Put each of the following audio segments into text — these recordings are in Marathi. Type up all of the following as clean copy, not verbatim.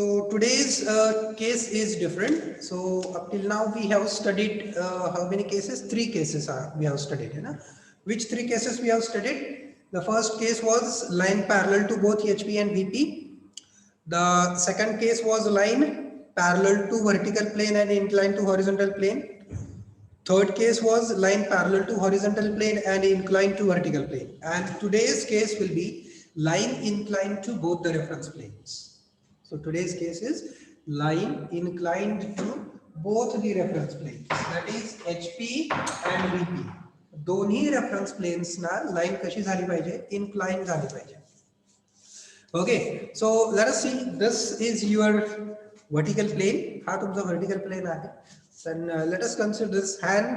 So today's case is different. So up till now we have studied how many cases? 3 cases we have studied. You know? Which 3 cases we have studied? The first case was line parallel to both HP and VP. The second case was line parallel to vertical plane and inclined to horizontal plane. Third case was line parallel to horizontal plane and inclined to vertical plane. And today's case will be line inclined to both the reference planes. So today's case is line inclined to both the reference planes. That is HP and VP. दोन्ही reference planes ना line कशी झाली पाहिजे? Inclined झाली पाहिजे. Okay, so let us see. This is your vertical plane. हा तुमचा vertical plane आहे. Then let us consider this hand.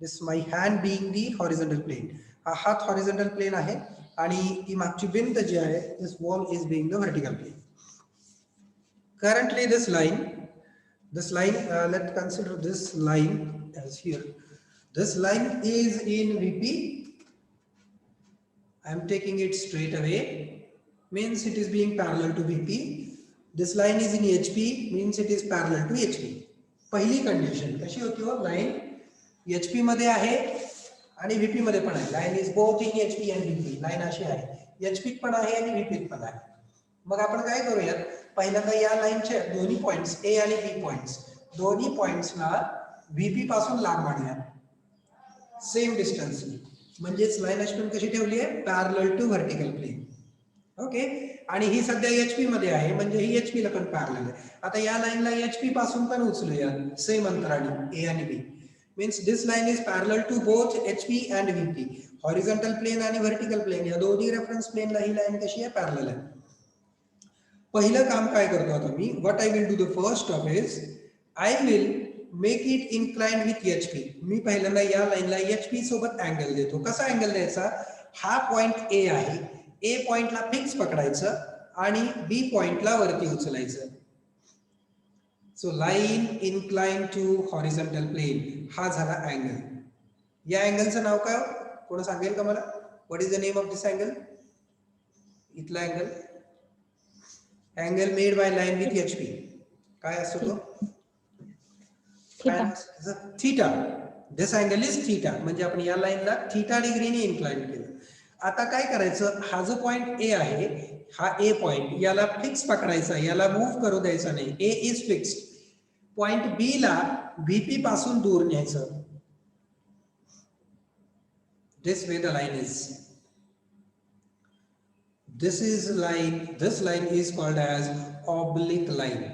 This my hand being the horizontal plane. हा हात horizontal plane आहे आणि ती मागची भिंत जी आहे, this wall is being the vertical plane. Currently, this line, let's consider this line as here. This line is in VP. I am taking it straight away. Means it is being parallel to VP. This line is in HP. Means it is parallel to HP. पहिली कंडिशन कशी होती हो लाइन HP मध्ये आहे आणि VP मध्ये पण आहे. Line is both in HP and VP. Line अशी आहे HP पण आहे आणि VP पण आहे. मग आपण काय करूयात पहिल्यांदा या लाईनचे दोन्ही पॉइंट्स ए आणि बी पॉइंट्स दोन्ही पॉइंट्सला VP पासून लांब आणूया सेम डिस्टन्स म्हणजेच लाईन अशी कशी ठेवली आहे parallel to vertical plane. Okay आणि ही सध्या HP मध्ये आहे म्हणजे ही HP ला पण पॅरलल आहे. आता या लाईनला HP पासून पण उचलूया सेम अंतराने ए आणि B. Means this line is parallel to both HP and VP. Horizontal plane आणि व्हर्टिकल प्लेन या दोन्ही रेफरन्स प्लेनला ही लाइन कशी आहे पॅरलल आहे. पहिलं काम काय करतो आता me what I will do the first of is I will make it inclined with HP. मी पहिल्यांदा या लाईनला HP सोबत अँगल देतो. कसा अँगल द्यायचा हा पॉइंट ए आहे ए पॉइंटला फिक्स पकडायचं आणि बी पॉइंटला वरती उचलायचं. So line inclined to horizontal plane हा झाला अँगल. या अँगलचं नाव काय कोण सांगेल का मला what is the name of this angle. इथला angle angle made by line with HP काय असतो तो theta. This angle is theta म्हणजे आपण या लाईनला थीटा डिग्रीने इन्क्लाइन केलं. आता काय करायचं हा जो पॉइंट ए आहे हा ए पॉइंट याला फिक्स पकडायचा याला मूव्ह करू द्यायचा नाही. ए इज फिक्स्ड. पॉइंट बी ला VP पासून दूर न्यायचं. This way the line is this line is called as oblique line.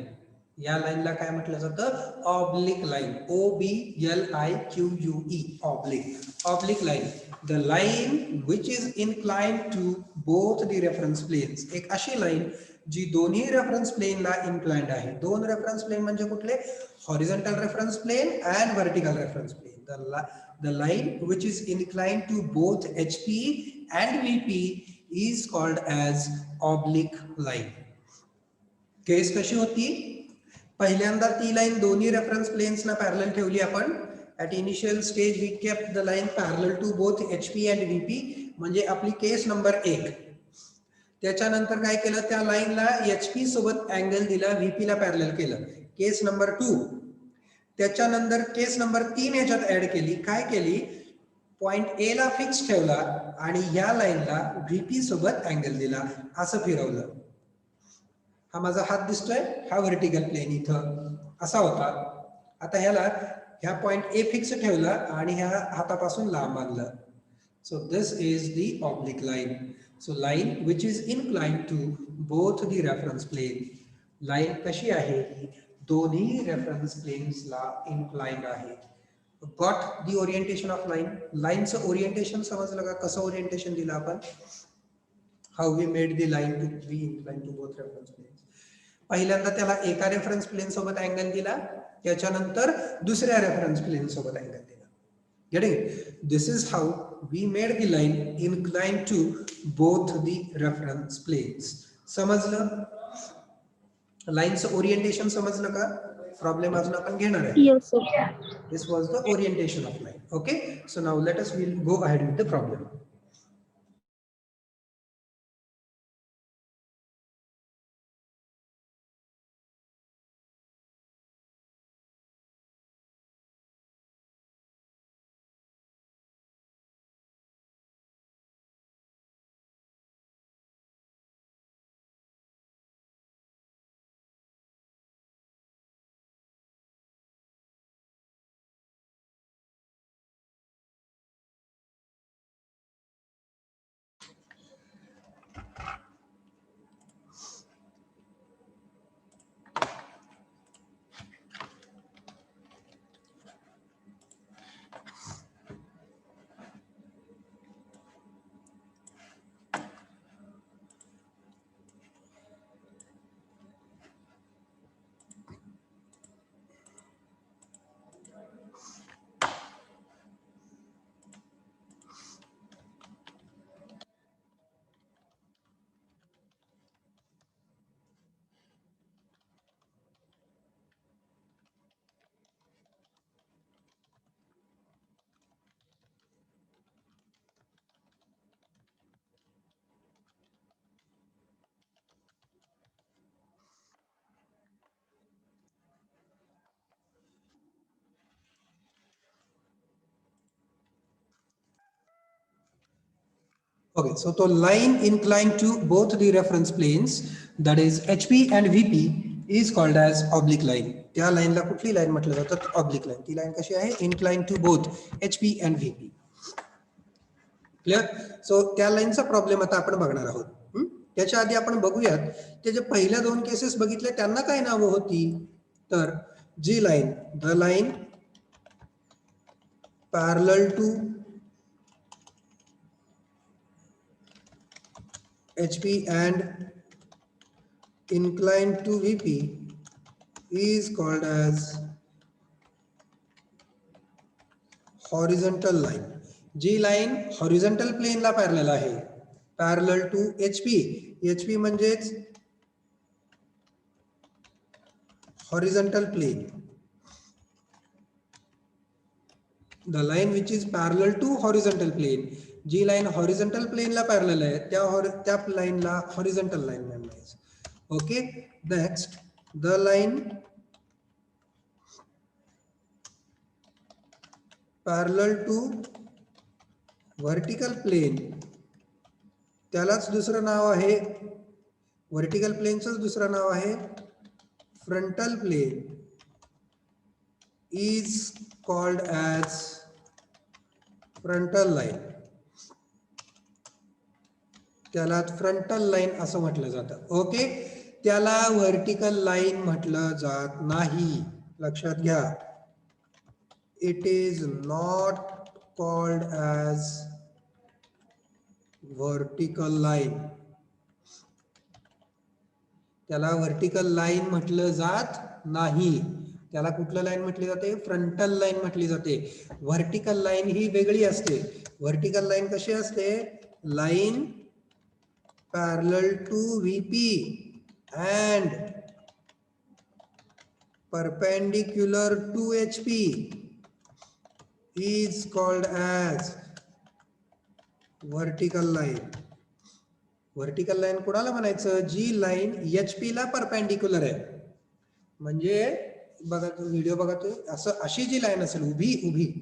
या लाईनला काय म्हटलं जातं oblique line OBLIQUE oblique line. The line which is inclined to both the reference planes. एक अशी लाईन जी दोन्ही रेफरन्स प्लेनला इन्क्लाइंड आहे. दोन रेफरन्स प्लेन म्हणजे कुठले horizontal reference plane and vertical reference plane. The line which is inclined to both HP and VP is called as oblique line. केस कशी होती पहिल्यांदा ती लाइन दोन्ही रेफरन्स प्लेन्स ना पॅरलल ठेवली आपण. at initial stage we kept the line parallel to both HP and VP म्हणजे आपली केस नंबर 1. त्याच्यानंतर काय केलं त्या लाईनला HP सोबत अँगल दिला VP ला पॅरलल केलं केस नंबर 2. त्याच्यानंतर केस नंबर 3 याच्यात ऍड केली काय केली पॉइंट ए ला फिक्स ठेवला आणि या लाईनला VP सोबत अँगल दिला असं फिरवलं. हा माझा हात दिसतोय हा व्हर्टिकल प्लेन इथं असा होता. आता ह्या पॉइंट ए फिक्स ठेवला आणि ह्या हातापासून लांब आणलं. So this is the oblique line. So line which is inclined to both the reference plane. Line कशी आहे दोन्ही रेफरन्स प्लेन्सला इन्क्लाइंड आहे. Got the orientation of line. लाइनचं ओरिएंटेशन समजलं का कसं ओरिएंटेशन दिलं आपण how we made the line to be inclined to both reference planes. पहिल्यांदा त्याला एका रेफरन्स प्लेन सोबत अँगल दिला त्याच्यानंतर दुसऱ्या रेफरन्स प्लेन सोबत अँगल दिला. Getting this is how we made the line inclined to both the reference planes. समजलं लाइनचं ओरिएंटेशन समजलं का प्रॉब्लेम अजून आपण घेणार आहे. Yes, sir. This was the orientation of line. Okay, so now we'll go ahead with the problem. Okay, so the line inclined to both the reference planes, that is HP and VP, is called as oblique line. त्या लाईनला कुठली लाईन म्हटलं जातं? Oblique line. ती लाईन कशी आहे? Incline to both HP and VP. Clear? So त्या लाईनचा प्रॉब्लेम आता आपण बघणार आहोत. त्याच्या आधी आपण बघूयात ते जे पहिल्या दोन केसेस बघितले त्यांना काय नावं होती? तर जी line, the line parallel to HP and inclined to VP is called as horizontal line. G line horizontal प्लेनला पॅरलल आहे, पॅरलल टू HP. HP म्हणजेच horizontal plane. The line which is parallel to horizontal plane. जी लाईन हॉरिझॉन्टल प्लेनला पॅरलल आहे त्या लाईनला हॉरिझॉन्टल लाईन म्हणायचं. Okay, next the line parallel to vertical plane, त्यालाच दुसरं नाव आहे, वर्टिकल प्लेनचंच दुसरं नाव आहे frontal plane, is called as frontal line. त्याला फ्रंटल लाईन असं म्हटलं जातं. ओके, त्याला व्हर्टिकल लाईन म्हटलं जात नाही, लक्षात घ्या. It is not called as vertical line. त्याला व्हर्टिकल लाईन म्हटलं जात नाही. त्याला कुठलं लाईन म्हटली जाते? फ्रंटल लाईन म्हटली जाते. व्हर्टिकल लाईन ही वेगळी असते. व्हर्टिकल लाईन कशी असते? Line parallel to VP and perpendicular to HP is called as vertical line. Vertical line कोणाला म्हणायचं? जी लाईन HP ला परपेंडिक्युलर आहे. म्हणजे बघा, व्हिडिओ बघा, तो असं अशी जी लाईन असेल उभी उभी,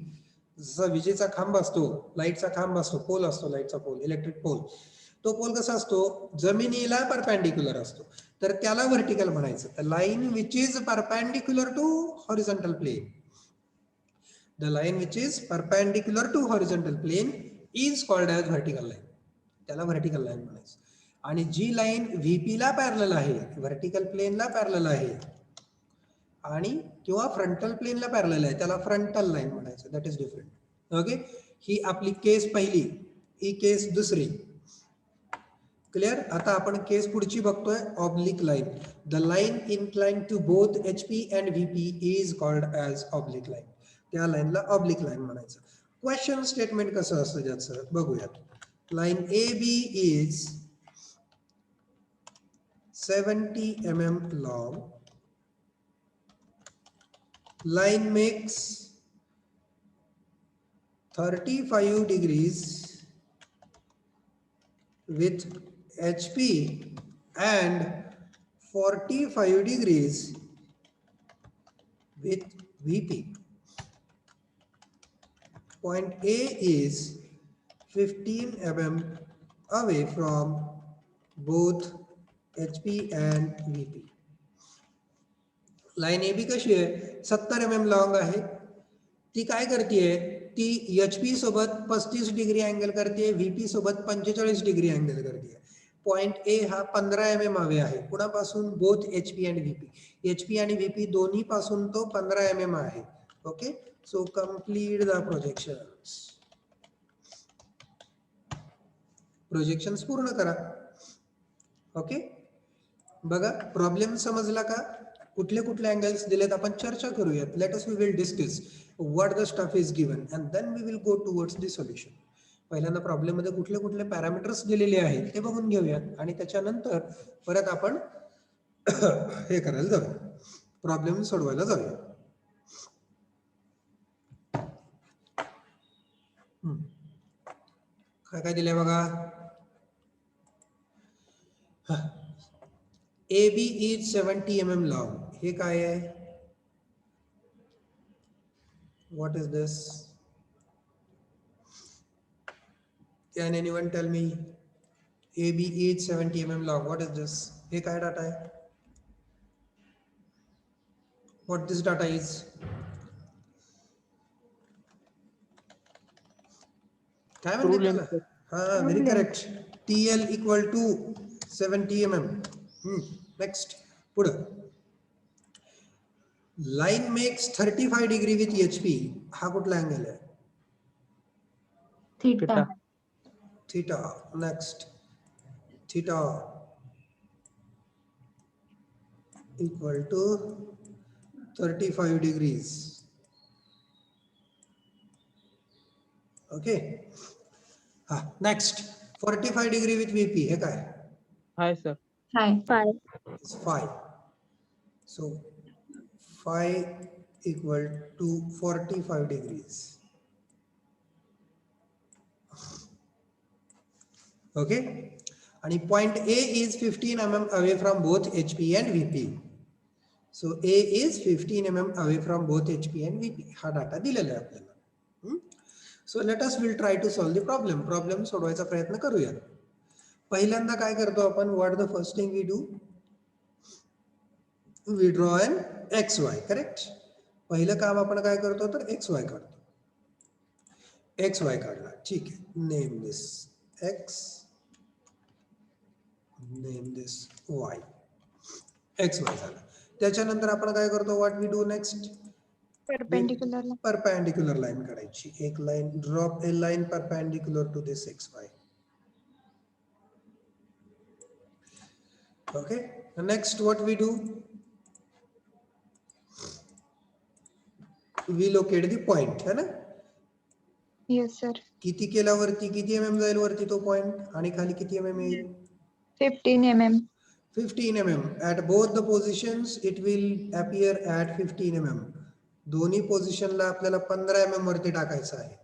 जसं विजेचा खांब असतो, लाईटचा खांब असतो, पोल असतो, लाईटचा पोल, इलेक्ट्रिक पोल, तो पोल कसा असतो? जमिनीला परपेंडिक्युलर असतो, तर त्याला व्हर्टिकल म्हणायचं. तर line which is perpendicular to horizontal plane, the line which is perpendicular to horizontal plane is called as vertical line. त्याला व्हर्टिकल लाईन म्हणायचं. आणि जी लाईन VP ला पॅरलल आहे, व्हर्टिकल प्लेनला पॅरलल आहे आणि किंवा फ्रंटल प्लेनला पॅरलल आहे, त्याला फ्रंटल लाईन म्हणायचं. That is different. ओके, ही आपली केस पहिली, ही केस दुसरी. क्लिअर? आता आपण केस पुढची बघतोय, oblique line. The line inclined to both HP and VP is called as oblique line. त्या लाईनला ऑब्लिक लाईन म्हणायचं. क्वेश्चन स्टेटमेंट कसं असतं ज्याचं बघूयात. Line AB is 70 mm long. Line makes 35 degrees with HP and 45 degrees with VP. Point A is 15 mm away from both HP and VP. Line AB कशी आहे? 70 mm लॉंग आहे. ती काय करतेय? ती HP सोबत 35 डिग्री अँगल करते, VP सोबत 45 डिग्री अँगल करते. पॉइंट A हा 15 mm अवे आहे. कुणापासून? बोथ HP आणि VP. HP आणि VP दोन्ही पासून तो 15 mm आहे. Okay, so complete the projections. Projections पूर्ण करा. ओके, बघा, प्रॉब्लेम समजला का? कुठले कुठले अँगल्स दिलेत आपण चर्चा करूयात. Let us we will discuss what the stuff is given and then we will go towards the solution. पहिल्यांदा प्रॉब्लेम मध्ये कुठले कुठले पॅरामीटर्स दिलेले आहेत ते बघून घेऊयात आणि त्याच्यानंतर परत आपण हे करायला जाऊया, प्रॉब्लेम सोडवायला जाऊया. काय काय दिलंय बघा. AB is 70 mm long. हे काय आहे? What is this? Can anyone tell me AB is 70 mm log? What is this? एक काय data है? What this data is? काय True म्हणते त्याला? length. हाँ, very correct. TL equal to 70 mm. Next, पुढं. Line makes 35 degree with HP. हा कुठला angle आहे? Theta. Theta. Next, theta equal to 35 degrees. Okay. Next, 45 degree with VP. हे काय? Hi, sir. Hi. Phi. It's phi. So phi equal to 45 degrees. Okay. And point A is 15 mm away from both HP and VP. So A is 15 mm away from both HP and VP. हा डाटा दिलेला आहे आपल्याला. So let us will try to solve the problem. Problem सोडवायचा प्रयत्न करूया. पहिल्यांदा काय करतो आपण? What the first thing we do? We draw an XY, correct? पहिलं काम आपण काय करतो तर XY काढतो. XY काढला, ठीक आहे. Name this X, name this Y. XY झाला. त्याच्यानंतर आपण काय करतो? What we do next? Perpendicular. Perpendicular line काढायची. एक line, drop a line perpendicular to this XY. Okay. Next, what we do? We locate the point, है ना? Yes, sir. किती केल्यावरती किती mm जाईल वरती तो पॉइंट आणि खाली किती mm येईल? 15 mm. 15 mm. At both the positions it will appear at 15 mm. दोन्ही पोझिशनला आपल्याला 15 mm वरती टाकायचं आहे.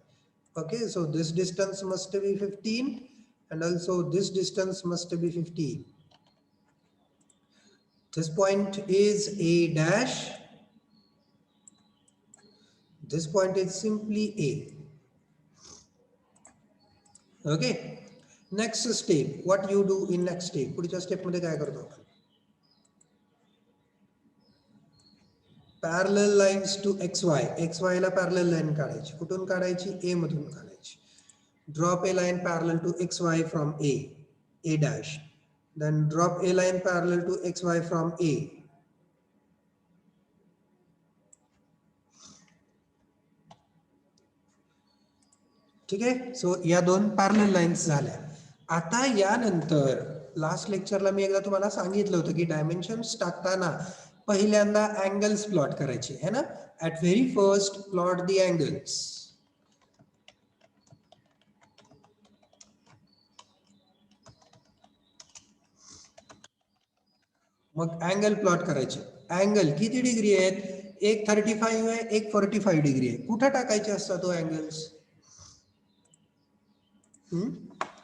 Okay, so this distance must be 15 and also this distance must be 15. This point is A dash. This point is simply A. Okay. Next step, what you do in next step? पुढच्या स्टेप मध्ये काय करतो आपण? Parallel lines to XY. XY ला parallel line काढायची. कुठून काढायची? A मधून काढायची. Drop a line parallel to XY from A, A dash. Then drop a line parallel to XY from A. ठीक आहे. सो या दोन पॅरलल लाईन्स झाल्या. आता यानंतर लास्ट लेक्चरला मी एकदा तुम्हाला सांगितलं होतं की डायमेन्शन्स टाकताना पहिल्यांदा अँगल्स प्लॉट करायचे है ना. At very first plot the angles. मग अँगल प्लॉट करायचे. अँगल किती डिग्री आहेत? एक 35 आहे, एक 45 डिग्री आहे. कुठं टाकायचे असतात तो अँगल्स?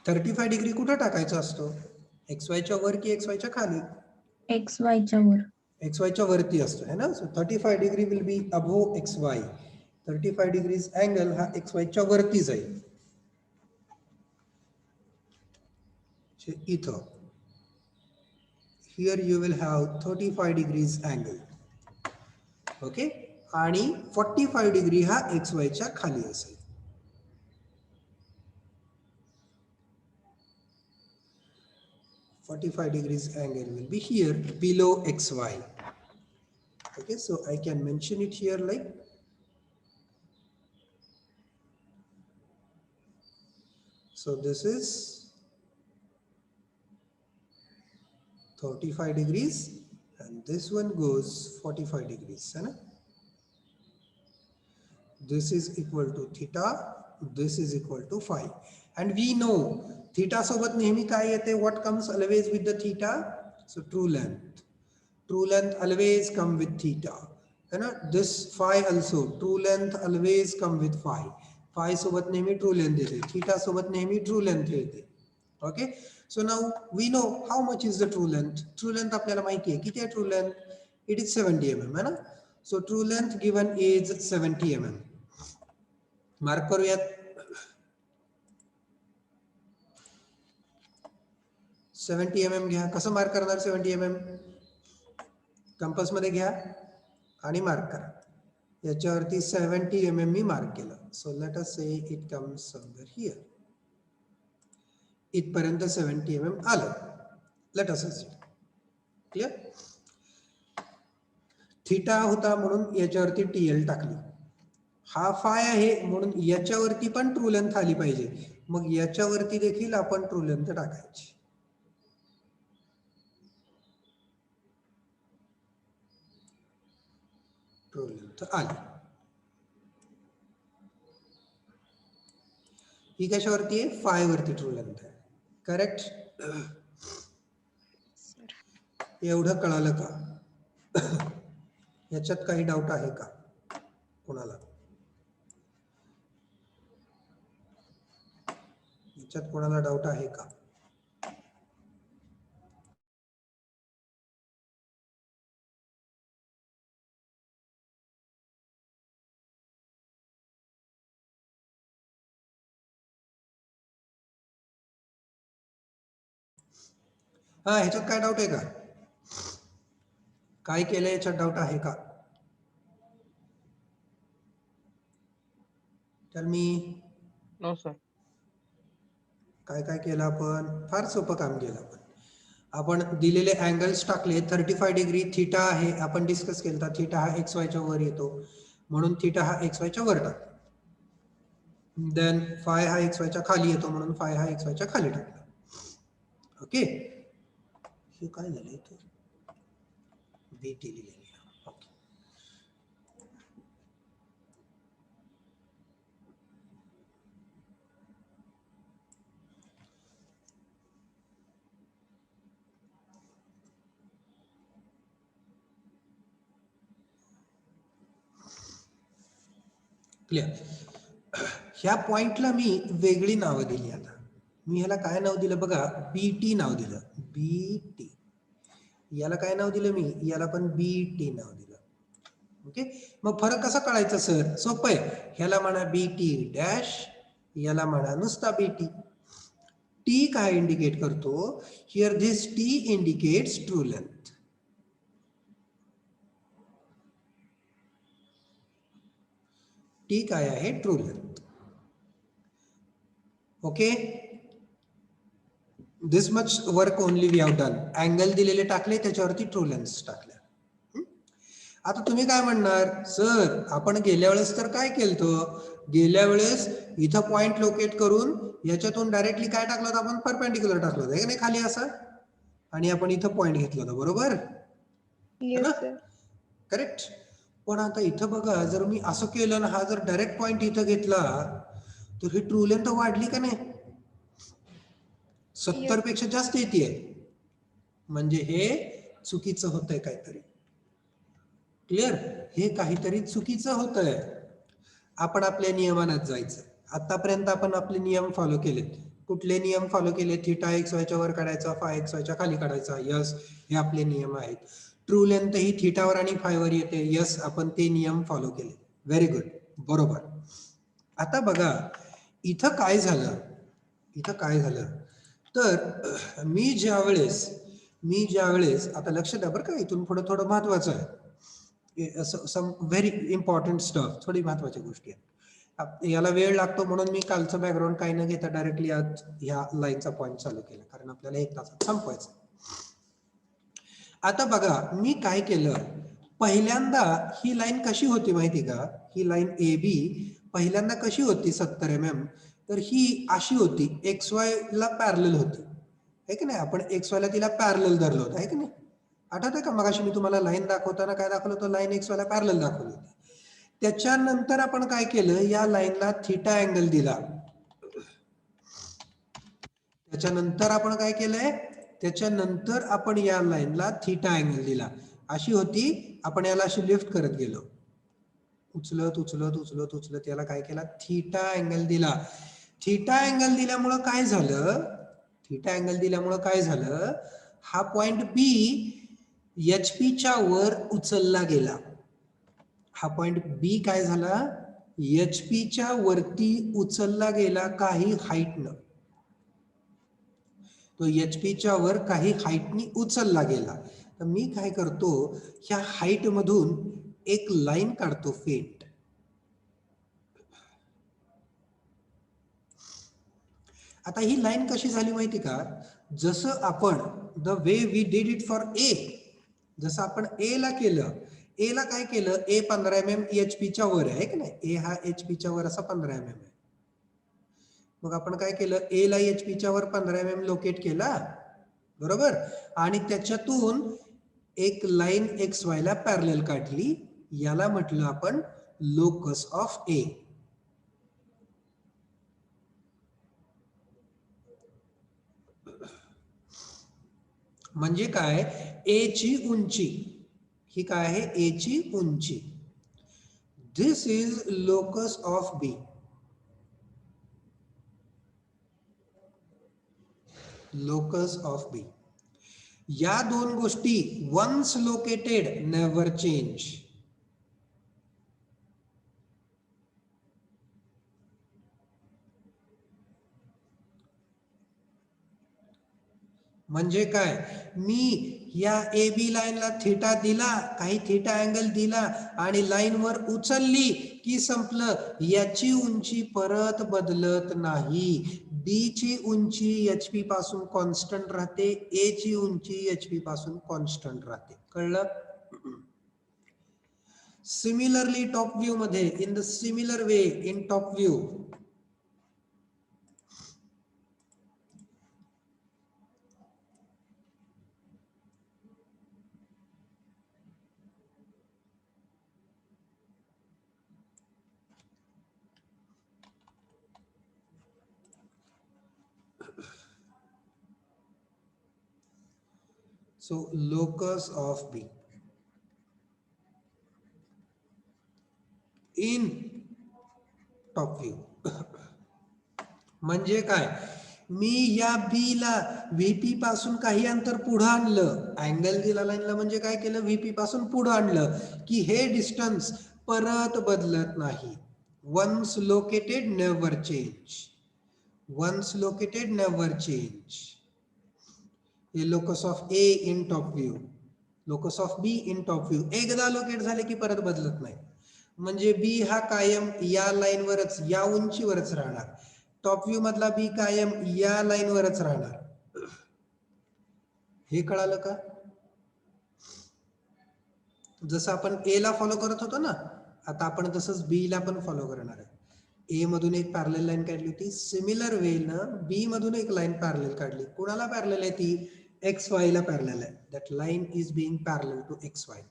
35 डिग्री कुठं टाकायचा असतो? XY च्या वर की XY च्या खाली? XY च्या वर. XY च्या वरती असतो है ना. So 35 degree will be above XY. 35 degrees angle हा XY च्या वरती जाईल. इथं here you will have 35 degrees angle. Okay. आणि 45 डिग्री हा XY च्या खाली असेल. .45 degrees angle will be here below XY. Okay, so I can mention it here like so. This is 35 degrees and this one goes 45 degrees. Hai? This is equal to theta. This is equal to phi. And we know theta सोबत नेहमी काय येते? What comes always with the theta? So true length. True length always come with theta. है ना. This phi also true length always come with phi. Phi सोबत नेहमी true length येते. Theta सोबत नेहमी true length येते. Okay. So now we know how much is the true length. True length आपल्याला माहिती आहे. किती आहे true length? It is 70 mm है ना. So true length given is 70 mm. Mark करूयात. 70 mm घ्या. कसं मार्क करणार 70 mm? कंपास मध्ये घ्या आणि मार्क करा. याच्यावरती 70 mm मी मार्क केलं. So let us say it comes somewhere here. इथपर्यंत 70 mm आलं. Let us assume. Clear? Theta होता म्हणून याच्यावरती TL टाकली. हा फाय आहे म्हणून याच्यावरती पण ट्रू लेंथ आली पाहिजे. मग याच्यावरती देखील आपण ट्रू लेंथ टाकायची. ट्रू लेंथ आली. ही कशावरती आहे? फाय वरती ट्रू लेंथ आहे. करेक्ट? एवढं कळालं का? याच्यात काही डाऊट आहे का कोणाला? याच्यात कोणाला डाऊट आहे का? हा, ह्याच्यात काय डाऊट आहे का? काय केलं याच्यात डाऊट आहे का? तर मी नो सर. काय काय केलं आपण? फार सोपं काम केलं आपण दिलेले अँगल्स टाकले. 35 डिग्री थीटा आहे, आपण डिस्कस केला. थीटा हा XY च्या वर येतो म्हणून थीटा हा XY च्या वर टाकला. देन फाय हा XY च्या खाली येतो म्हणून फाय हा XY च्या खाली टाकला. ओके, हे काय झालं इथं? BT लिहिलेली. Okay, clear? ह्या पॉइंटला मी वेगळी नावं दिली. आता मी ह्याला काय नाव दिलं बघा? BT नाव दिलं. BT. याला काय नाव दिलं मी? याला पण BT नाव दिलं. ओके, मग फरक कसा कळायचा सर? सोपं आहे. ह्याला म्हणा BT डॅश, याला म्हणा नुसता BT. T काय इंडिकेट करतो? Here this T indicates true length. T काय आहे? True length. Okay, this much work only we have done. Angle दिलेले टाकले, त्याच्यावरती ट्रू लेंथ टाकल्या. आता तुम्ही काय म्हणणार? सर आपण गेल्या वेळेस तर काय केलं? गेल्या वेळेस इथं पॉइंट लोकेट करून याच्यातून डायरेक्टली काय टाकलं होतं आपण? परपेंडिक्युलर टाकलं होतं, नाही खाली असं, आणि आपण इथं पॉइंट घेतला होता. बरोबर? Yes, sir. करेक्ट? पण आता इथं बघा, जर मी असं केलं ना, हा जर डायरेक्ट पॉइंट इथं घेतला तर ही ट्रू लेंथ वाढली का नाही? 70 पेक्षा जास्त येते. म्हणजे हे चुकीचं होतंय काहीतरी. क्लिअर? हे काहीतरी चुकीचं होतंय. आपण आपल्या नियमानात जायचं. आतापर्यंत आपण आपले नियम फॉलो केलेत. कुठले नियम फॉलो केले? थीटा XY च्या वर काढायचा, फाय XY च्या खाली काढायचा. यस, हे आपले नियम आहेत. ट्रू लेंथ ही थीटावर आणि फायवर येते. यस, आपण ते नियम फॉलो केले. व्हेरी गुड, बरोबर. आता बघा इथं काय झालं? इथं काय झालं तर मी ज्या वेळेस आता लक्ष द्या बरं का, इथून पुढे थोडं महत्वाचं आहे. सम व्हेरी इम्पॉर्टंट स्टफ, थोडी महत्वाची गोष्टी आहेत. याला वेळ लागतो म्हणून मी कालचं बॅकग्राऊंड काही न घेता डायरेक्टली आज ह्या लाईनचा पॉइंट चालू केला, कारण आपल्याला 1 तासात संपवायचं. आता बघा मी काय केलं, पहिल्यांदा ही लाईन कशी होती माहिती का? ही लाईन AB पहिल्यांदा कशी होती 70 mm? तर ही अशी होती, XY ला पॅरलल होती, आहे की नाही? आपण XY ला तिला पॅरलल धरलं होतं, आहे की नाही? आठवतंय का मगाशी मी तुम्हाला लाईन दाखवताना काय दाखवलं होतं? लाईन XY ला पॅरलल दाखवली होती. त्याच्यानंतर आपण काय केलं? या लाईनला थीटा अँगल दिला. त्याच्यानंतर आपण काय केलंय? त्याच्यानंतर आपण या लाईनला थीटा अँगल दिला. अशी होती, आपण याला अशी लिफ्ट करत गेलो, उचलत उचलत उचलत उचलत याला काय केला? थीटा अँगल दिला. थीटा अँगल दिल्यामुळं काय झालं? थीटा अँगल दिल्यामुळं काय झालं? हा पॉइंट B HP च्या वर उचलला गेला. हा पॉइंट B काय झाला? HP च्या वरती उचलला गेला काही हाईट न. तो HP च्या वर काही हाईटनी उचलला गेला. तर मी काय करतो, ह्या हाईट मधून एक लाईन काढतो फेंट. आता ही लाईन कशी झाली माहिती का, जसं आपण the way we did it for A, जसं आपण ए ला केलं, ए ला काय केलं, ए 15 mm HP च्या वर आहे की नाही, ए हा HP च्या वर असा 15 mm आहे. मग आपण काय केलं, ए ला HP च्या वर 15 mm लोकेट केला, बरोबर, आणि त्याच्यातून एक लाईन XY ला पॅरलल काढली, याला म्हटलं आपण लोकस ऑफ ए. म्हणजे काय, ए ची उंची, ही काय आहे, ए ची उंची. This is locus of B. Locus of B. या दोन गोष्टी वन्स लोकेटेड नेव्हर चेंज. म्हणजे काय, मी या ए बी लाईनला थिटा दिला, काही थिटा अँगल दिला आणि लाईन वर उचलली की संपलं. याची उंची परत बदलत नाही. बी ची उंची HP पासून कॉन्स्टंट राहते, ए ची उंची HP पासून कॉन्स्टंट राहते. कळलं? सिमिलरली टॉप व्ह्यू मध्ये, in the similar way in top view, so locus of B in top view. म्हणजे काय, मी या बी ला VP पासून काही अंतर पुढे आणलं, अँगल दिला लाईनला, म्हणजे काय केलं, VP पासून पुढे आणलं की हे डिस्टन्स परत बदलत नाही. Once located never change. Once located never change. हे locus of A in top view, locus of B in top view. एकदा लोकेट झाले की परत बदलत नाही. म्हणजे बी हा कायम या लाईन वरच, या उंचीवरच राहणार. टॉप व्ह्यू मधला बी कायम या लाईन वरच राहणार. हे कळालं का? जसं आपण ए ला फॉलो करत होतो ना, आता आपण तसंच बी ला पण फॉलो करणार आहे. ए मधून एक पॅरलल लाईन काढली होती, सिमिलर वे न बी मधून एक लाईन पॅरलल काढली. कोणाला पॅरलल आहे ती? XY ला पॅरलल आहे. That line is being parallel to XY.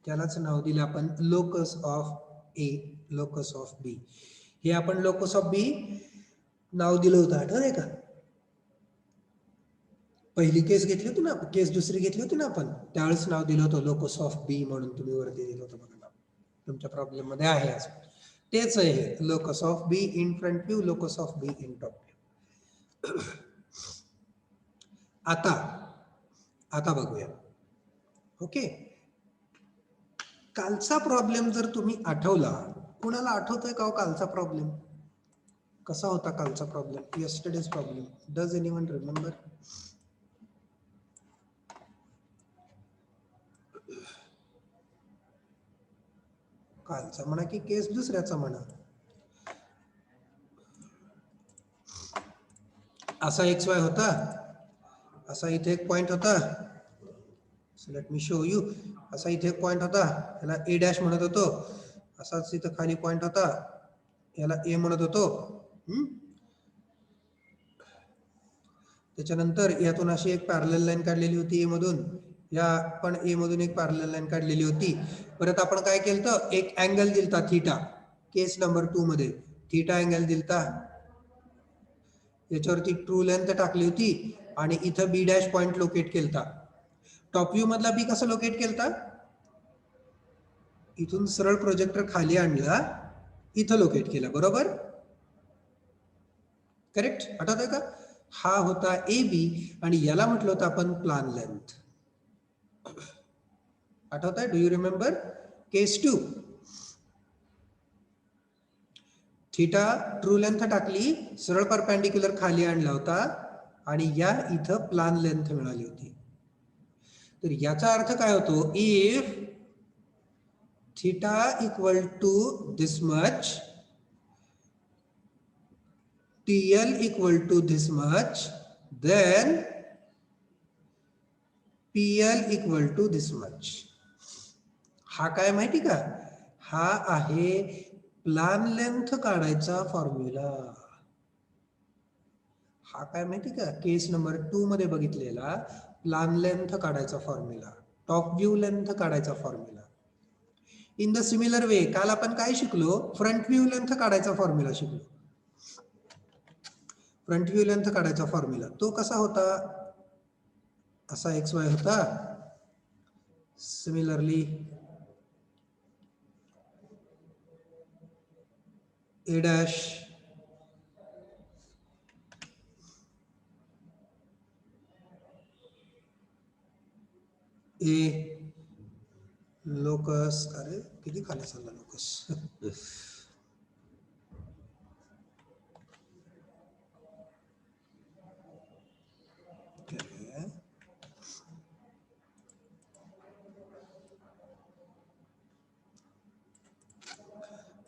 त्यालाच नाव दिलं आपण locus of A, locus of B. हे आपण लोकस ऑफ बी नाव दिलं होतं, आठवतंय का? पहिली केस घेतली होती ना, केस दुसरी घेतली होती ना आपण, त्यावेळेस नाव दिलं होतं लोकस ऑफ बी म्हणून. तुम्ही वरती दिलं होतं बघा नाव, तुमच्या प्रॉब्लेम मध्ये आहे असं. तेच आहे locus of B in front view, locus of B in top view. आता बघूया. ओके, कालचा प्रॉब्लेम जर तुम्ही आठवला, कुणाला आठवतोय का कालचा प्रॉब्लेम कसा होता? कालचा problem, yesterday's problem, does anyone remember? कालचा म्हणा की केस दुसऱ्याचा म्हणा. असा XY होता, असा इथे एक पॉइंट होता. So let me show you. असा इथे एक पॉइंट होता, याला A डॅश म्हणत होतो. असाच इथं खाली पॉइंट होता, याला A म्हणत होतो. त्याच्यानंतर यातून अशी एक पॅरलल लाईन काढलेली होती A मधून, या पण A मधून एक पॅरलल लाईन काढलेली होती. परत आपण काय केलं, एक अँगल दिलता थीटा, केस नंबर 2 मध्ये थीटा अँगल दिलता. याच्यावरती ट्रू लेंथ टाकली होती आणि इथं B डॅश पॉइंट लोकेट केलता. टॉप व्ह्यू मधला बी कसं लोकेट केलता? इथून सरळ प्रोजेक्टर खाली आणला, इथं लोकेट केला, बरोबर? करेक्ट, आठवतंय का? हा होता AB आणि याला म्हटलं होतं आपण प्लान लेंथ. आठवतंय? Do you remember? Case 2, theta true length टाकली, सरळ परपेंडिक्युलर खाली आणला होता आणि या इथं प्लान लेंथ मिळाली होती. तर याचा अर्थ काय होतो, if theta equal to this much, TL equal to this much, then PL equal to this much. हा काय माहिती का, हा आहे प्लान लेंथ काढायचा फॉर्म्युला. हा काय माहिती का, केस नंबर 2 मध्ये बघितलेला प्लान लेंथ काढायचा फॉर्म्युला, टॉप व्ह्यू लेंथ काढायचा formula. In the similar way काल आपण काय शिकलो, फ्रंट व्ह्यू लेंथ काढायचा फॉर्म्युला शिकलो. फ्रंट व्ह्यू लेंथ काढायचा फॉर्म्युला तो कसा होता, असा XY होता. Similarly A dash A locus, अरे किती खाली चालला लोकस.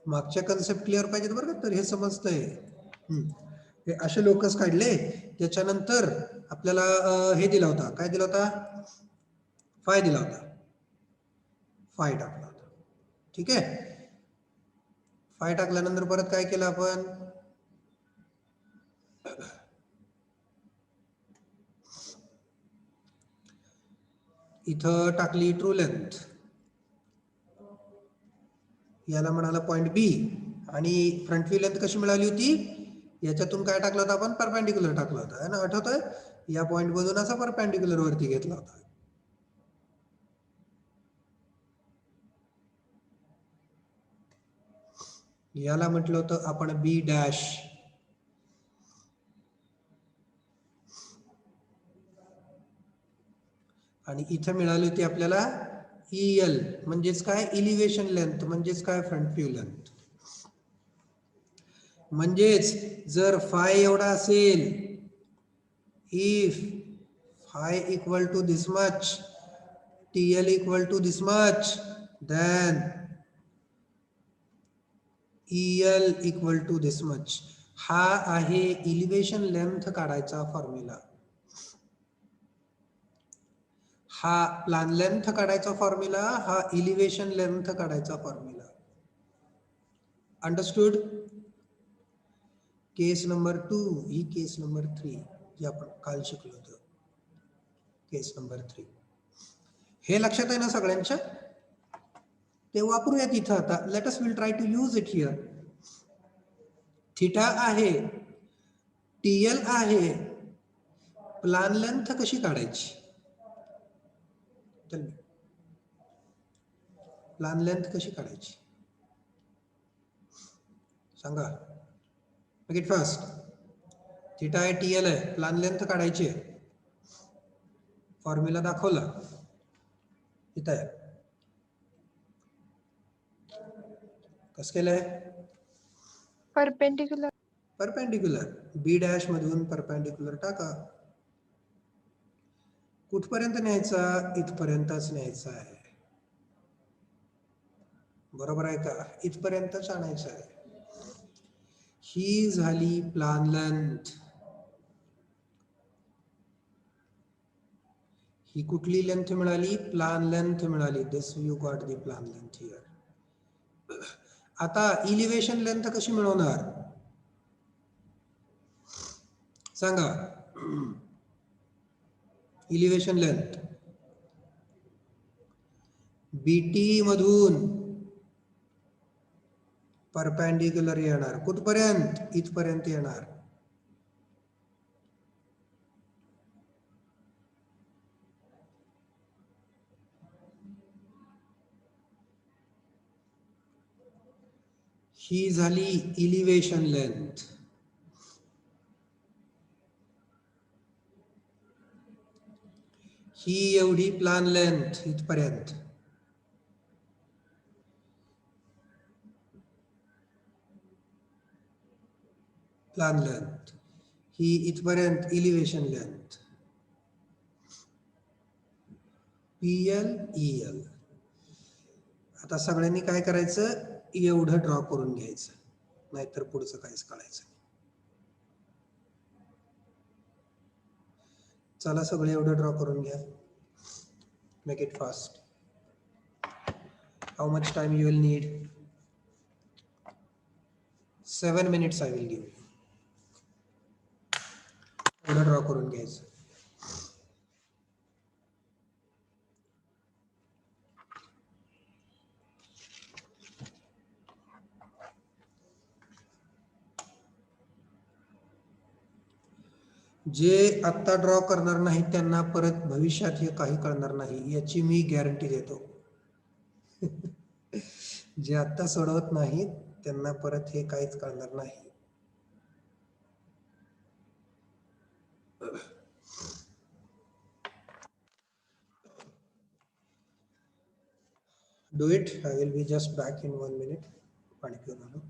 मागच्या कन्सेप्ट क्लिअर पाहिजेत बरं का, तर हे समजतंय. हे असे लोकस काढले, त्याच्यानंतर आपल्याला हे दिला होता, काय दिला होता, फाय दिला होता, फाय टाकला होता. ठीक आहे, फाय टाकल्यानंतर परत काय केलं आपण, इथं टाकली ट्रू लेंथ, याला म्हणाला पॉइंट बी, आणि फ्रंट व्ह्यू लेंथ कशी मिळाली होती, याच्यातून काय टाकलं होतं आपण, परपेंडिक्युलर टाकलं होतं है ना, आठवतंय, या पॉइंट मधून असा परपेंडिक्युलर वरती घेतला होता. याला म्हटलं होतं आपण बी डॅश, आणि इथं मिळाली होती आपल्याला EL, म्हणजेच काय, इलिव्हेशन लेंथ, म्हणजेच काय, फ्रंट व्ह्यू लेंथ. म्हणजेच जर फाय एवढा असेल, if phi equal to this much, TL equal to this much, then EL equal to this much. हा आहे इलिव्हेशन लेंथ काढायचा फॉर्म्युला. हा प्लान लेंथ काढायचा फॉर्म्युला, हा इलिव्हेशन लेंथ काढायचा फॉर्म्युला. अंडरस्टूड. केस नंबर 2 ही केस नंबर 3 जे आपण काल शिकलो होतो, केस नंबर 3. हे लक्षात आहे ना सगळ्यांच्या, ते वापरूयात इथं आता. Let us will try to use it here. Theta आहे, TL आहे, प्लान लेंथ कशी काढायची, प्लान लेंथ कशी काढायची सांगा, मेक इट फास्ट. थीटा आहे, TL आहे, प्लान लेंथ काढायची आहे, फॉर्म्युला दाखवला इथं आहे. कसं केलंय, परपेंडिक्युलर. परपेंडिक्युलर, बी डॅश मधून परपेंडिक्युलर टाका. कुठपर्यंत न्यायचा, इथपर्यंतच न्यायचा आहे, बरोबर आहे का, इथपर्यंतच आणायचं आहे. ही झाली प्लान लेंथ. ही कुठली लेंथ मिळाली, प्लान लेंथ मिळाली. This you got the plan length here. आता इलिव्हेशन लेंथ कशी मिळवणार सांगा. इलिव्हेशन लेंथ BT मधून परपेंडिक्युलर येणार, कुठपर्यंत, इथपर्यंत येणार. ही झाली इलिव्हेशन लेंथ. ही एवढी प्लान लेंथ इथपर्यंत. प्लान लेंथ ही इथपर्यंत इलिव्हेशन लेंथ PL आता सगळ्यांनी काय करायचं, एवढं ड्रॉ करून घ्यायचं, नाहीतर पुढचं काहीच कळायचं नाही. चला सगळे एवढं ड्रॉ करून घ्या. Make it fast. How much time you will need? 7 minutes I will give you. एवढं ड्रॉ करून घ्यायचं. जे आत्ता ड्रॉ करणार नाही त्यांना परत भविष्यात हे काही कळणार नाही, याची मी गॅरंटी देतो. जे आत्ता सोडवत नाहीत त्यांना परत हे काहीच कळणार नाही. Do it. I will be just back in 1 minute. पाणी पिऊन आलो.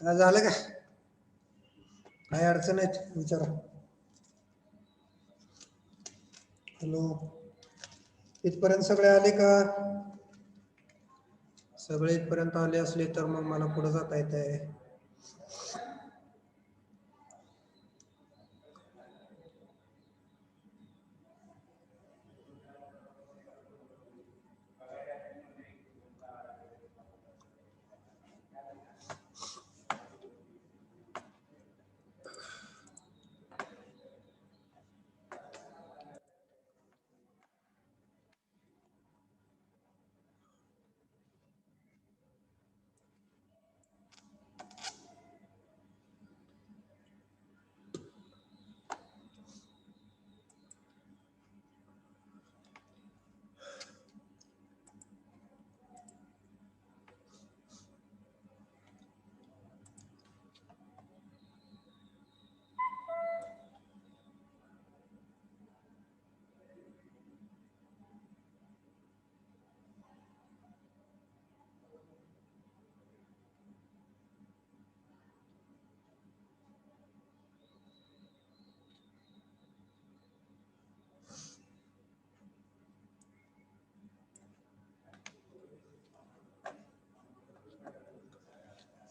झालं का? काय अडचण आहेत विचारा. हॅलो, इथपर्यंत सगळे आले का? सगळे इथपर्यंत आले असले तर मग मला पुढे जाता येत आहे.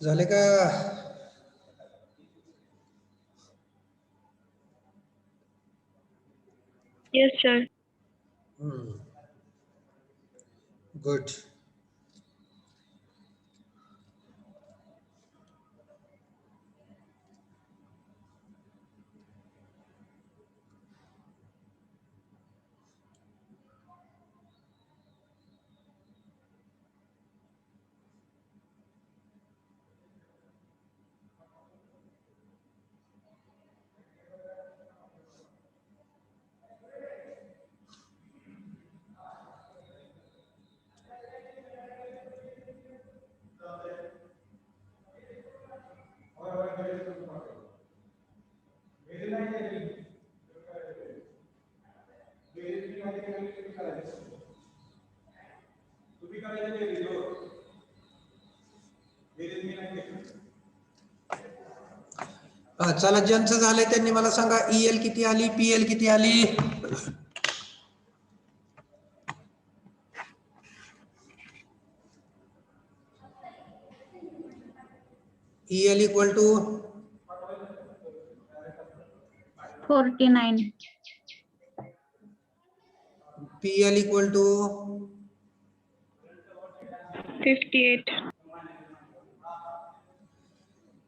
झाले का? Yes, sir. गुड. चला, ज्यांचं झालंय त्यांनी मला सांगा EL किती आली, PL किती आली? EL equal to 49. PL equal to 58.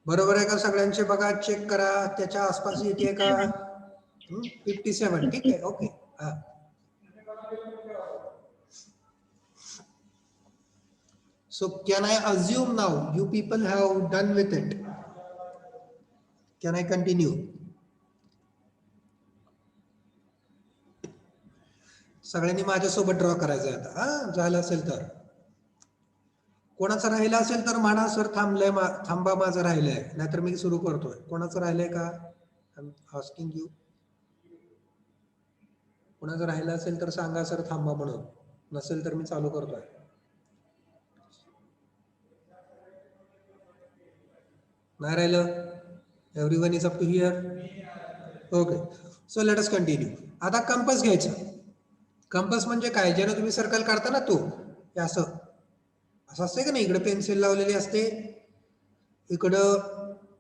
बरोबर आहे का सगळ्यांचे? बघा, चेक करा, त्याच्या आसपास येते का? 57. ठीक आहे, okay. So can I assume now you people have done with it? Can I continue? सगळ्यांनी माझ्यासोबत ड्रॉ करायचं आता. झालं असेल तर. कोणाचं राहिलं असेल तर म्हणा सर थांबलंय, थांबा माझं राहिलंय, नाहीतर मी सुरू करतोय. कोणाचं राहिलंय का? I am asking you. कोणाचं राहिलं असेल तर सांगा सर थांबा म्हणून. नसेल तर मी चालू करतोय. नाही राहिलं? Everyone is up to here? Okay, so let us continue. आता कंपास घ्यायचा. कंपास म्हणजे काय? ज्यानं तुम्ही सर्कल काढता ना, तो असं असं असते का नाही, इकडे पेन्सिल लावलेली असते, इकडं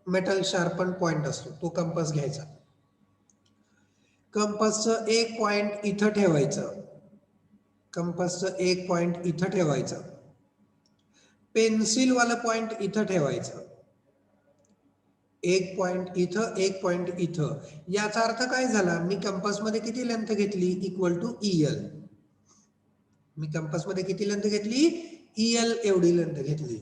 मेटल शार्पन पॉइंट असतो, तो कंपास घ्यायचा. कंपासचं एक पॉइंट इथं ठेवायचं. कंपासचं एक पॉइंट इथं ठेवायचं. पेन्सिल वाला पॉइंट इथं ठेवायचं. एक पॉइंट इथं, एक पॉइंट इथं. याचा अर्थ काय झाला? मी कंपास मध्ये किती लेंथ घेतली? Equal to EL. मी कंपास मध्ये किती लेंथ घेतली? EL एवढी लेंथ घेतली.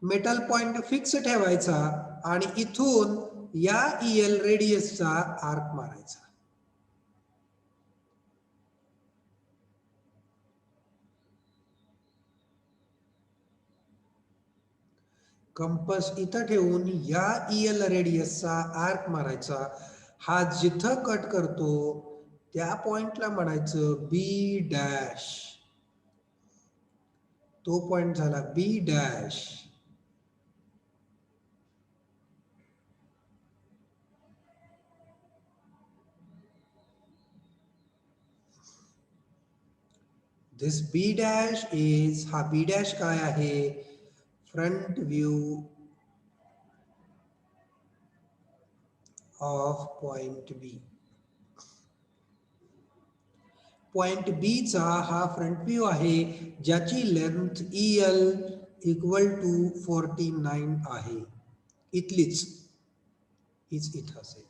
मेटल पॉइंट फिक्स ठेवायचा आणि इथून या EL रेडियसचा आर्क मारायचा. कंपास इथं ठेवून या EL रेडियसचा आर्क मारायचा. हा जिथं कट करतो त्या पॉइंटला म्हणायचं B डॅश. तो पॉइंट झाला B dash. This B dash is, हा B dash काय आहे? Front view of point B. Point B चा हा फ्रंट व्ह्यू आहे ज्याची लेंथ EL इक्वल टू 49 आहे. इथलीच हीच इथं असेल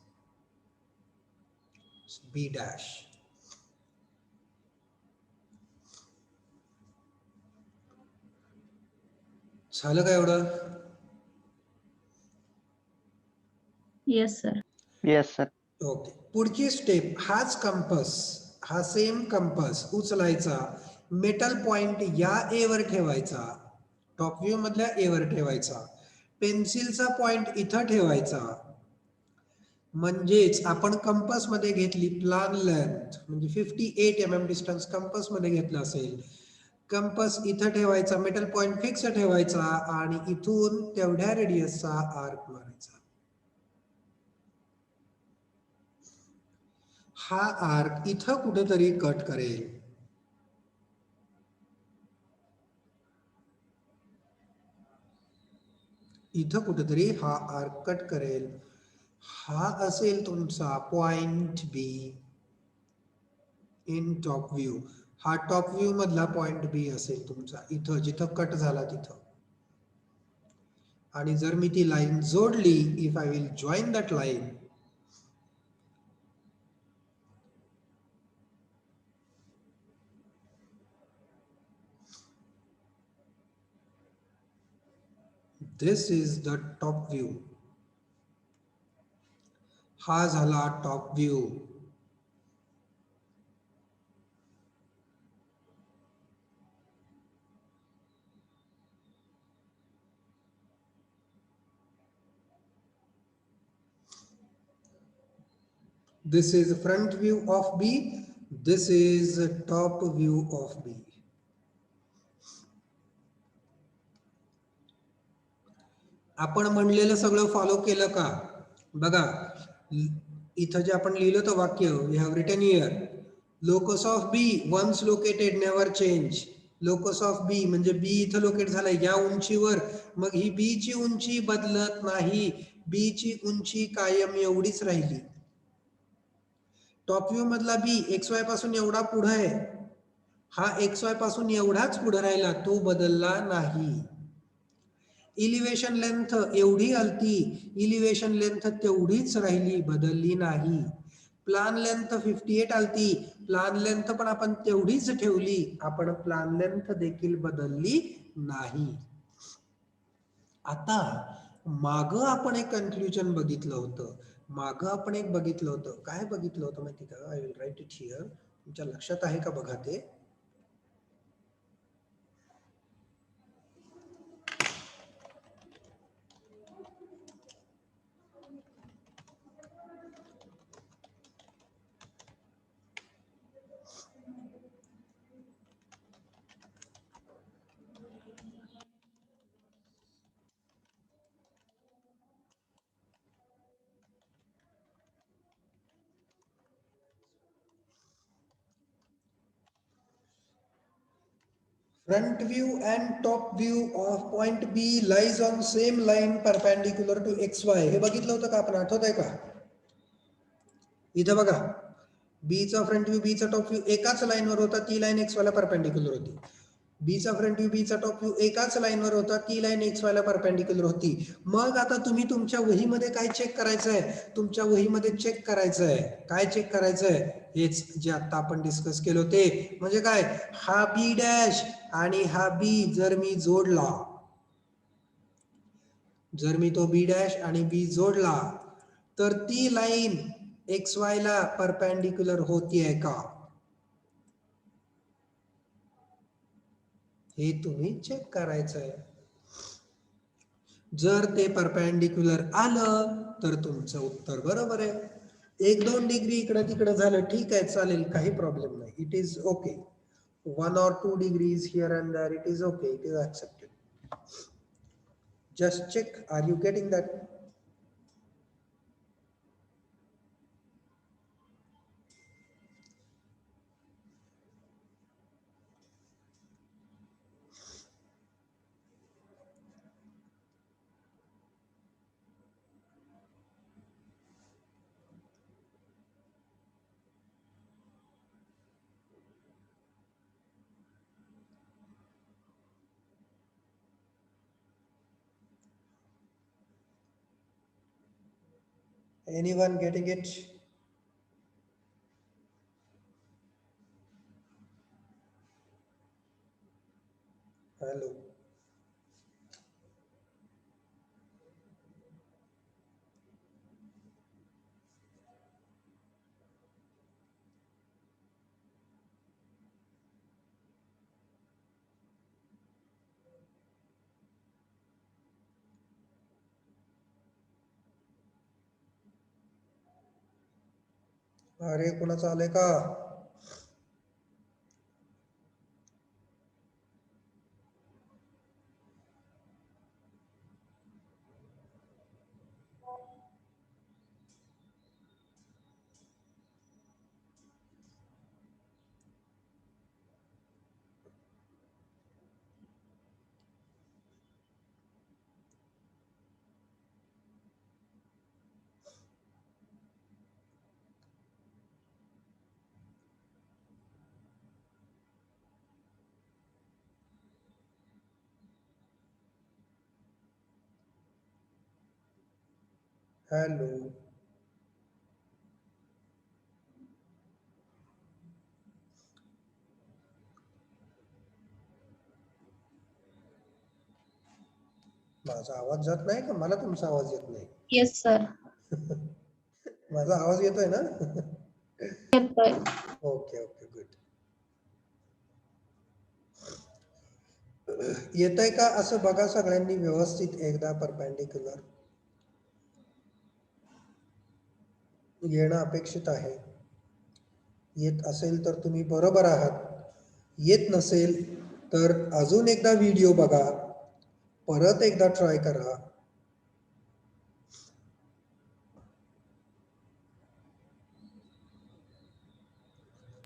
बी डॅश. झालं का एवढं? Yes, sir. Yes, sir. Okay. पुढची स्टेप, हाच कंपस, हा सेम कंपस उचलायचा, मेटल पॉइंट या ए वर ठेवायचा, टॉप व्ह्यू मधल्या ए वर ठेवायचा, पेन्सिलचा पॉइंट इथं ठेवायचा. म्हणजेच आपण कंपस मध्ये घेतली प्लान लेंथ म्हणजे 58 mm डिस्टन्स कंपस मध्ये घेतलं असेल. कंपस इथं ठेवायचा, मेटल पॉइंट फिक्स ठेवायचा आणि इथून तेवढ्या रेडियसचा आर्क मारायचा. हा आर्क इथं कुठेतरी कट करेल. इथं कुठेतरी हा आर्क कट करेल. हा असेल तुमचा point B in top view. हा टॉप व्ह्यू मधला पॉइंट बी असेल तुमचा इथं जिथं कट झाला तिथं. आणि जर मी ती लाईन जोडली, if I will join that line, this is the top view. हा झाला top view. This is front view of B. This is top view of B. आपण म्हणलेलं सगळं फॉलो केलं का? बघा इथं जे आपण लिहिलं होतं वाक्य, we have written here, locus of B once located never change. Locus of B म्हणजे बी इथं लोकेट झालंय या उंचीवर, मग ही बी ची उंची बदलत नाही, बी ची उंची कायम एवढीच राहिली. टॉप व्ह्यू मधला बी XY पासून एवढा पुढे आहे, हा XY पासून एवढाच पुढे राहिला, तो बदलला नाही. इलिव्हेशन लेंथ एवढी आलती, इलिव्हेशन लेंथ तेवढीच राहिली, बदलली नाही. प्लान लेंथ 58 आलती, प्लान लेंथ पण आपण तेवढीच ठेवली, आपण प्लान लेंथ देखील बदलली नाही. आता माग आपण एक कन्क्ल्युजन बघितलं होतं, काय बघितलं होतं माहिती का? I will write it here. तुमच्या लक्षात आहे का बघा ते. Front view and top view of point B lies on same line perpendicular to XY. हे बघितलं होतं का आपण, आठवत आहे का? इथं बघा, B चा फ्रंट व्ह्यू, B चा टॉप व्ह्यू एकाच लाईनवर होता, ती लाईन XY ला परपेंडिक्युलर होती. B चा फ्रंट व्ह्यू, B चा टॉप व्ह्यू एकाच लाईनवर होता, ती लाईन XY ला परपेंडिक्युलर होती. मग आता तुम्ही तुमच्या वहीमध्ये काय चेक करायचंय? तुमच्या वहीमध्ये चेक करायचंय, काय चेक करायचंय? हेच जे आता आपण डिस्कस केलं होते. म्हणजे काय, हा B डॅश आणि हा B जर मी जोडला, जर मी तो B डॅश आणि B जोडला, तर ती लाईन XY ला परपेंडिक्युलर होतीये का, हे तुम्ही चेक करायचंय. जर ते परपेंडिक्युलर आलं तर तुमचं उत्तर बरोबर आहे. 1-2 डिग्री इकडं तिकडं झालं, ठीक आहे, चालेल, काही प्रॉब्लेम नाही. It is okay. 1 or 2 degrees here and there, it is okay, it is accepted. Just check, are you getting that? Anyone getting it? Hello. अरे कोणाचं आलंय का? हॅलो. माझा आवाज जात नाही का? मला तुमचा आवाज येत नाही. Yes, sir. माझा आवाज येतोय ना? येतोय. Okay okay good. येतंय का असं बघा सगळ्यांनी व्यवस्थित एकदा परपेंडिक्युलर. येणं अपेक्षित आहे. येत असेल तर तुम्ही बरोबर आहात. येत नसेल तर अजून एकदा व्हिडिओ बघा, परत एकदा ट्राय करा.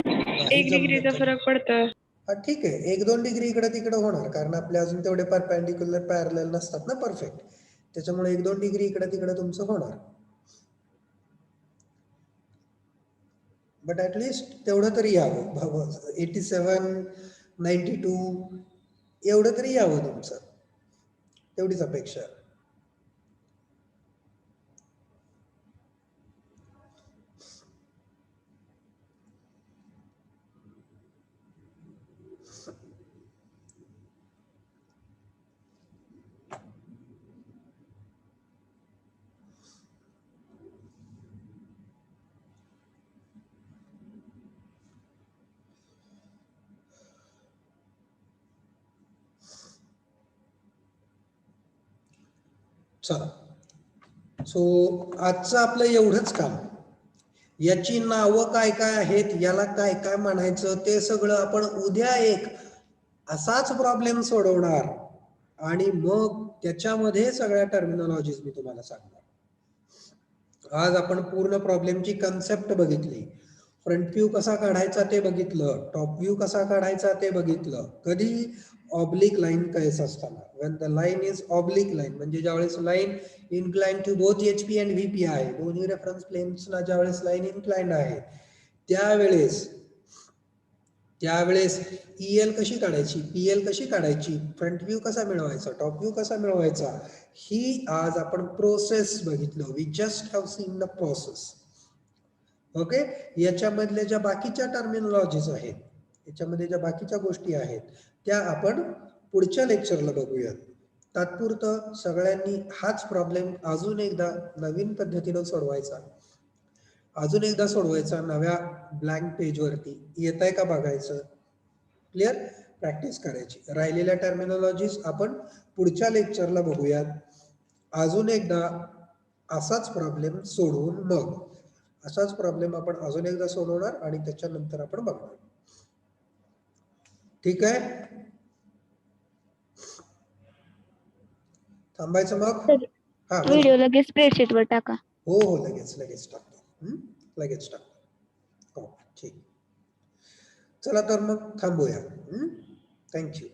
नाही 1 जमलं डिग्रीचा तर फरक पडतो. हा ठीक आहे, 1-2 डिग्री इकडे तिकडे होणार, कारण आपले अजून तेवढे परपेंडिक्युलर पॅरलल नसतात ना परफेक्ट. त्याच्यामुळे 1-2 डिग्री इकडे तिकडे तुमचं होणार. बट ऍटलिस्ट तेवढं तरी यावं. 87, 92 एवढं तरी यावं तुमचं. तेवढीच अपेक्षा. चला, सो आजचं आपलं एवढंच काम. याची नावं काय काय आहेत, याला काय काय म्हणायचं, ते सगळं आपण उद्या एक असाच प्रॉब्लेम सोडवणार आणि मग त्याच्यामध्ये सगळ्या टर्मिनॉलॉजीज मी तुम्हाला सांगणार. आज आपण पूर्ण प्रॉब्लेमची कन्सेप्ट बघितली. फ्रंट व्ह्यू कसा काढायचा ते बघितलं, टॉप व्ह्यू कसा काढायचा ते बघितलं. कधी ऑब्लिक लाईन केस असताना, when the line is oblique line, म्हणजे ज्यावेळेस line inclined to both HP and VP आहे, दोन्ही रेफरन्स प्लेन्सला ज्यावेळेस लाईन इन्क्लाइंड आहे, त्यावेळेस EL कशी काढायची, PL कशी काढायची, फ्रंट व्ह्यू कसा मिळवायचा, टॉप व्ह्यू कसा मिळवायचा, ही आज आपण प्रोसेस बघितलं. We just have seen the process. Okay. याच्यामधल्या ज्या बाकीच्या टर्मिनॉलॉजीज आहेत, याच्यामध्ये ज्या बाकीच्या गोष्टी आहेत, त्या आपण पुढच्या लेक्चरला बघूयात. तात्पुरतं सगळ्यांनी हाच प्रॉब्लेम अजून एकदा नवीन पद्धतीनं सोडवायचा. अजून एकदा सोडवायचा नव्या ब्लँक पेजवरती. येत आहे का बघायचं. क्लिअर. प्रॅक्टिस करायची. राहिलेल्या टर्मिनॉलॉजीज आपण पुढच्या लेक्चरला बघूयात. अजून एकदा असाच प्रॉब्लेम सोडवून मग असाच प्रॉब्लेम आपण अजून एकदा सोडवणार आणि त्याच्यानंतर आपण बघणार. ठीक आहे. थांबायचं मग. हा व्हिडिओ लगेच स्प्रेडशीट वर टाका. हो हो लगेच टाकतो. लगेच टाकतो. हो ठीक. चला तर मग थांबूया. थँक्यू.